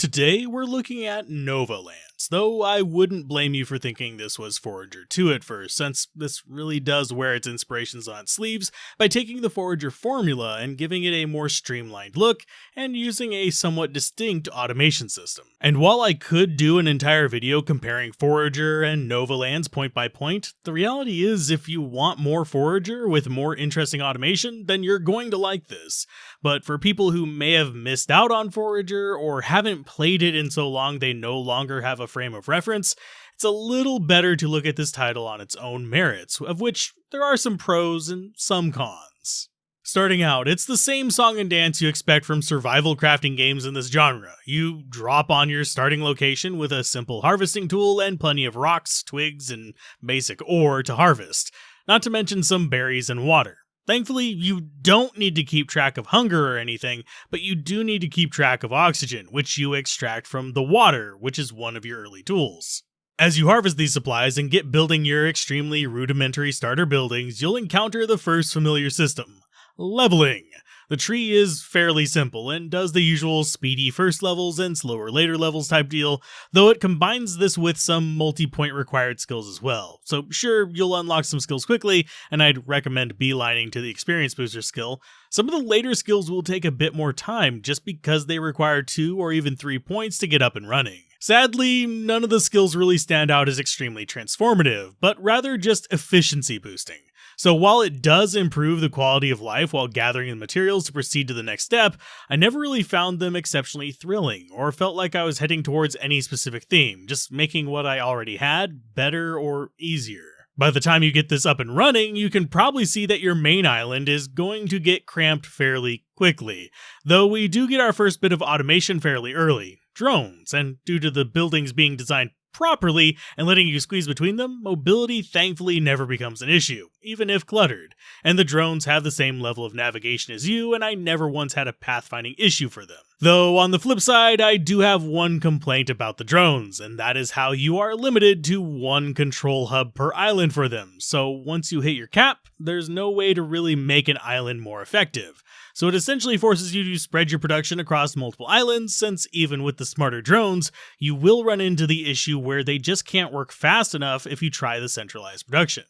Today we're looking at Nova Lands, though I wouldn't blame you for thinking this was Forager 2 at first, since this really does wear its inspirations on its sleeves by taking the Forager formula and giving it a more streamlined look and using a somewhat distinct automation system. And while I could do an entire video comparing Forager and Nova Lands point by point, the reality is if you want more Forager with more interesting automation, then you're going to like this. But for people who may have missed out on Forager or haven't played it in so long they no longer have a frame of reference, it's a little better to look at this title on its own merits, of which there are some pros and some cons. Starting out, it's the same song and dance you expect from survival crafting games in this genre. You drop on your starting location with a simple harvesting tool and plenty of rocks, twigs, and basic ore to harvest, not to mention some berries and water. Thankfully, you don't need to keep track of hunger or anything, but you do need to keep track of oxygen, which you extract from the water, which is one of your early tools. As you harvest these supplies and get building your extremely rudimentary starter buildings, you'll encounter the first familiar system: leveling. The tree is fairly simple and does the usual speedy first levels and slower later levels type deal, though it combines this with some multi-point required skills as well. So sure, you'll unlock some skills quickly, and I'd recommend beelining to the experience booster skill. Some of the later skills will take a bit more time just because they require 2 or even 3 points to get up and running. Sadly, none of the skills really stand out as extremely transformative, but rather just efficiency boosting. So while it does improve the quality of life while gathering the materials to proceed to the next step, I never really found them exceptionally thrilling, or felt like I was heading towards any specific theme, just making what I already had better or easier. By the time you get this up and running, you can probably see that your main island is going to get cramped fairly quickly, though we do get our first bit of automation fairly early: drones, and due to the buildings being designed properly and letting you squeeze between them, mobility thankfully never becomes an issue, even if cluttered, and the drones have the same level of navigation as you, and I never once had a pathfinding issue for them. Though on the flip side, I do have one complaint about the drones, and that is how you are limited to one control hub per island for them, so once you hit your cap, there's no way to really make an island more effective. So it essentially forces you to spread your production across multiple islands, since even with the smarter drones, you will run into the issue where they just can't work fast enough if you try the centralized production.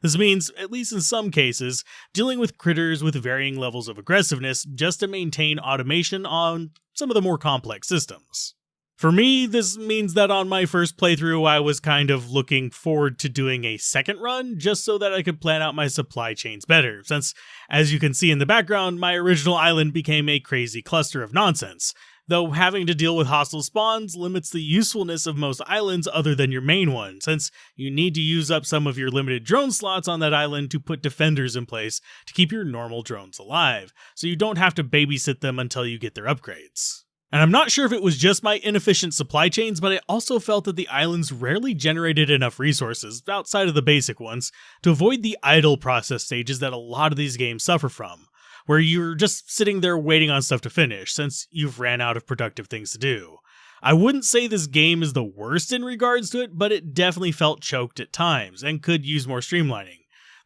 This means, at least in some cases, dealing with critters with varying levels of aggressiveness just to maintain automation on some of the more complex systems. For me, this means that on my first playthrough, I was kind of looking forward to doing a second run just so that I could plan out my supply chains better, since, as you can see in the background, my original island became a crazy cluster of nonsense, though having to deal with hostile spawns limits the usefulness of most islands other than your main one, since you need to use up some of your limited drone slots on that island to put defenders in place to keep your normal drones alive, so you don't have to babysit them until you get their upgrades. And I'm not sure if it was just my inefficient supply chains, but I also felt that the islands rarely generated enough resources, outside of the basic ones, to avoid the idle process stages that a lot of these games suffer from, where you're just sitting there waiting on stuff to finish, since you've ran out of productive things to do. I wouldn't say this game is the worst in regards to it, but it definitely felt choked at times, and could use more streamlining.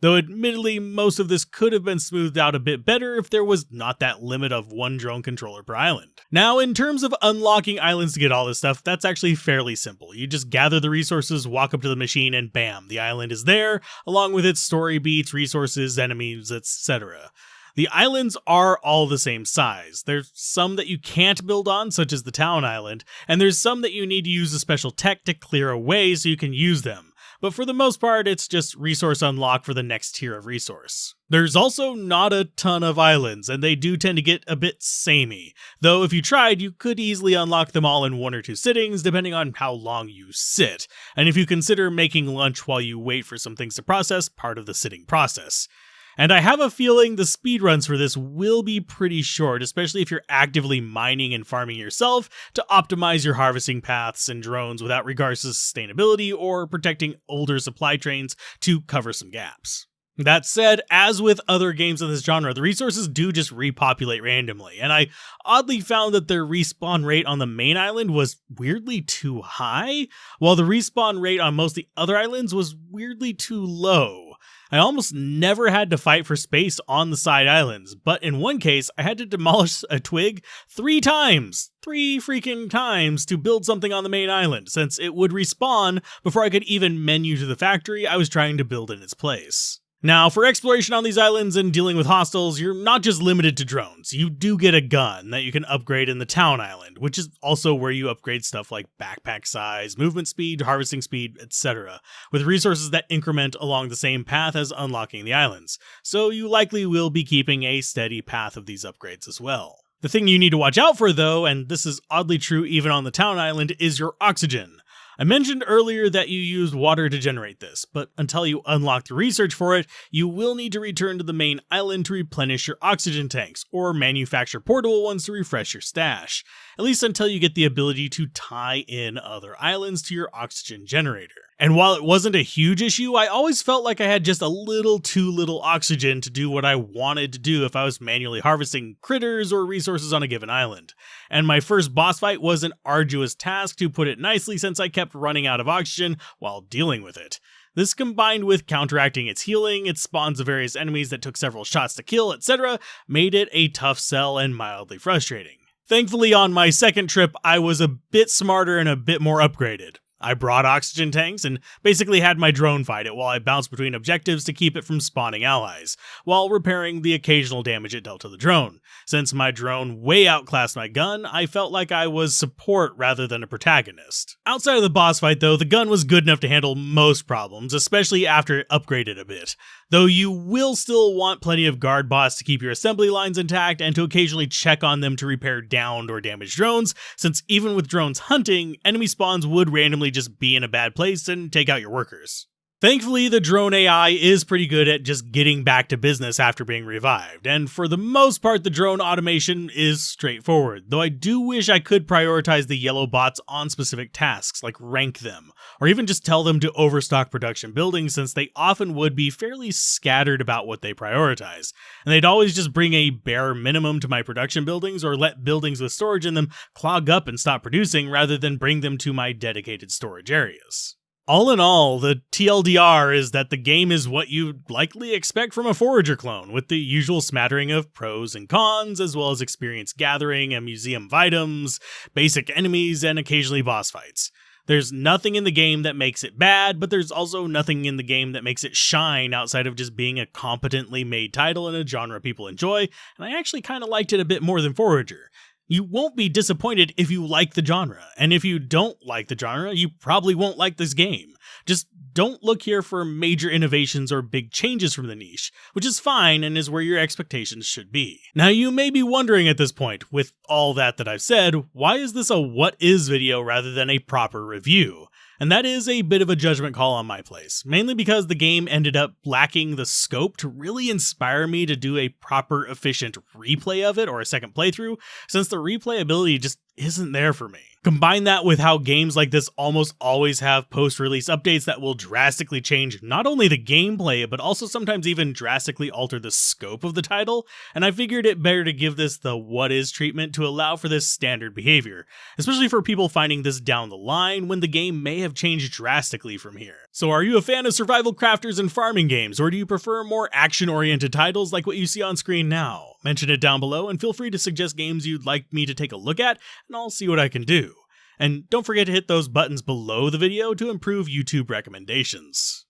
Though admittedly, most of this could have been smoothed out a bit better if there was not that limit of one drone controller per island. Now, in terms of unlocking islands to get all this stuff, that's actually fairly simple. You just gather the resources, walk up to the machine, and bam, the island is there, along with its story beats, resources, enemies, etc. The islands are all the same size. There's some that you can't build on, such as the town island, and there's some that you need to use a special tech to clear away so you can use them. But for the most part, it's just resource unlock for the next tier of resource. There's also not a ton of islands, and they do tend to get a bit samey, though if you tried, you could easily unlock them all in 1 or 2 sittings, depending on how long you sit, and if you consider making lunch while you wait for some things to process part of the sitting process. And I have a feeling the speedruns for this will be pretty short, especially if you're actively mining and farming yourself to optimize your harvesting paths and drones without regards to sustainability or protecting older supply trains to cover some gaps. That said, as with other games in this genre, the resources do just repopulate randomly, and I oddly found that their respawn rate on the main island was weirdly too high, while the respawn rate on most of the other islands was weirdly too low. I almost never had to fight for space on the side islands, but in one case, I had to demolish a twig 3 times. 3 freaking times to build something on the main island, since it would respawn before I could even menu to the factory I was trying to build in its place. Now, for exploration on these islands and dealing with hostiles, you're not just limited to drones. You do get a gun that you can upgrade in the town island, which is also where you upgrade stuff like backpack size, movement speed, harvesting speed, etc., with resources that increment along the same path as unlocking the islands. So you likely will be keeping a steady path of these upgrades as well. The thing you need to watch out for though, and this is oddly true even on the town island, is your oxygen. I mentioned earlier that you used water to generate this, but until you unlock the research for it, you will need to return to the main island to replenish your oxygen tanks, or manufacture portable ones to refresh your stash, at least until you get the ability to tie in other islands to your oxygen generator. And while it wasn't a huge issue, I always felt like I had just a little too little oxygen to do what I wanted to do if I was manually harvesting critters or resources on a given island. And my first boss fight was an arduous task, to put it nicely, since I kept running out of oxygen while dealing with it. This, combined with counteracting its healing, its spawns of various enemies that took several shots to kill, etc., made it a tough sell and mildly frustrating. Thankfully, on my second trip, I was a bit smarter and a bit more upgraded. I brought oxygen tanks and basically had my drone fight it while I bounced between objectives to keep it from spawning allies, while repairing the occasional damage it dealt to the drone. Since my drone way outclassed my gun, I felt like I was support rather than a protagonist. Outside of the boss fight though, the gun was good enough to handle most problems, especially after it upgraded a bit. Though you will still want plenty of guard bots to keep your assembly lines intact and to occasionally check on them to repair downed or damaged drones, since even with drones hunting, enemy spawns would randomly just be in a bad place and take out your workers. Thankfully, the drone AI is pretty good at just getting back to business after being revived, and for the most part the drone automation is straightforward, though I do wish I could prioritize the yellow bots on specific tasks, like rank them, or even just tell them to overstock production buildings, since they often would be fairly scattered about what they prioritize, and they'd always just bring a bare minimum to my production buildings or let buildings with storage in them clog up and stop producing rather than bring them to my dedicated storage areas. All in all, the TLDR is that the game is what you'd likely expect from a Forager clone, with the usual smattering of pros and cons, as well as experience gathering, a museum of items, basic enemies, and occasionally boss fights. There's nothing in the game that makes it bad, but there's also nothing in the game that makes it shine outside of just being a competently made title in a genre people enjoy, and I actually kind of liked it a bit more than Forager. You won't be disappointed if you like the genre, and if you don't like the genre, you probably won't like this game. Just don't look here for major innovations or big changes from the niche, which is fine and is where your expectations should be. Now you may be wondering at this point, with all that I've said, why is this a what is video rather than a proper review? And that is a bit of a judgment call on my place, mainly because the game ended up lacking the scope to really inspire me to do a proper efficient replay of it or a second playthrough, since the replayability just isn't there for me. Combine that with how games like this almost always have post-release updates that will drastically change not only the gameplay, but also sometimes even drastically alter the scope of the title, and I figured it better to give this the what is treatment to allow for this standard behavior, especially for people finding this down the line when the game may have changed drastically from here. So are you a fan of survival crafters and farming games, or do you prefer more action-oriented titles like what you see on screen now? Mention it down below and feel free to suggest games you'd like me to take a look at, and I'll see what I can do. And don't forget to hit those buttons below the video to improve YouTube recommendations.